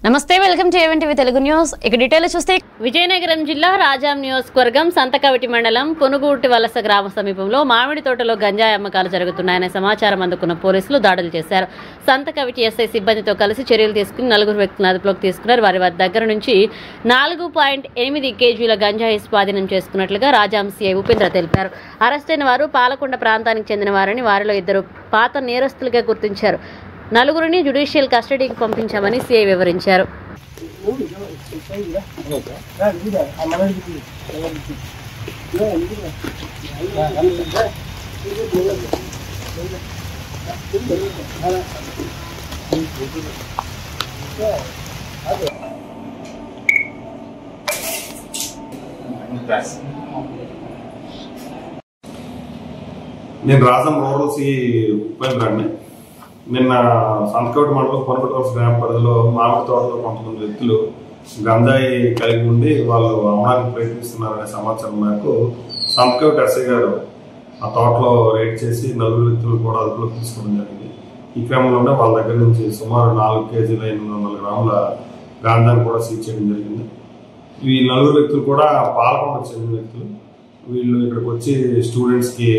నమస్తే welcome to ఏవెంటివి Telugu news. ఇక detail చూస్తే విజయనగరం జిల్లా రాజాం నియోజకవర్గం సంతకవిటి మండలం పునుగూటి వలస గ్రామ సమీపంలో మామిడి తోటలో గంజాయి అమ్మకాలు జరుగుతున్నాయనే సమాచారం అందుకున్న పోలీసులు దాడులు చేశారు. సంతకవిటి ఎస్ఐ సిబ్బందితో కలిసి చర్యలు తీసుకుని 4 వ్యక్తులను అదుపులోకి తీసుకున్నారు. వారి దగ్గర నుంచి 4.8 కేజీల గంజాయి స్వాధీనం చేసుకున్నట్లుగా రాజాం సిఐ ఉపేంద్ర తెలిపారు. అరెస్టైన వారు పాలకొండ ప్రాంతానికి చెందిన వారని, వారిలో 2 పాత నేరస్తులుగా గుర్తించారు. 4 జ్యుడిషియల్ కస్టడీకి పంపించామని సిఐ వివరించారు. నేను రాజం రూరల్ సి ఉపేంద్రాన్ని. నిన్న సంతకవిటి మండలం పునుగూటి వలస గ్రామ పరిధిలో మామిడి తోటలో కొంతమంది వ్యక్తులు గంజాయి కలిగి ఉండి వాళ్ళు అమ్మడానికి ప్రయత్నిస్తున్నారనే సమాచారం మేరకు సంతకవిటి ఎస్ఐ గారు ఆ తోటలో రైడ్ చేసి 4 వ్యక్తులు కూడా అదుపులోకి తీసుకోవడం జరిగింది. ఈ క్రమంలోనే వాళ్ళ దగ్గర నుంచి సుమారు 4 కేజీల 800 గ్రాముల గాంజాను కూడా సీజ్ చేయడం జరిగింది. ఈ 4 వ్యక్తులు కూడా పాలకొండకు చెందిన వ్యక్తులు. వీళ్ళు ఇక్కడికి వచ్చి స్టూడెంట్స్కి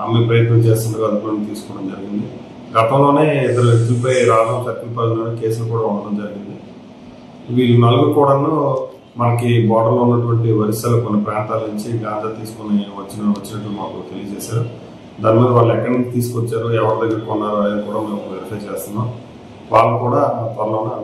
అమ్మే ప్రయత్నం చేస్తుండగా అదుపులోకి తీసుకోవడం జరిగింది. గతంలోనే 2 వ్యక్తులపై రాజం సర్కిల్ పరిధిలోనే కేసులు కూడా ఉండడం జరిగింది. వీళ్ళు 4 కూడాను మనకి బోర్డర్లో ఉన్నటువంటి ఒరిస్సాలో కొన్ని ప్రాంతాల నుంచి గాంజా తీసుకుని వచ్చినట్టు మాకు తెలియజేశారు. దాని మీద వాళ్ళు ఎక్కడి నుంచి తీసుకొచ్చారు, ఎవరి దగ్గర కొన్నారు అనేది కూడా మేము వెరిఫై చేస్తున్నాం. వాళ్ళు కూడా త్వరలోనే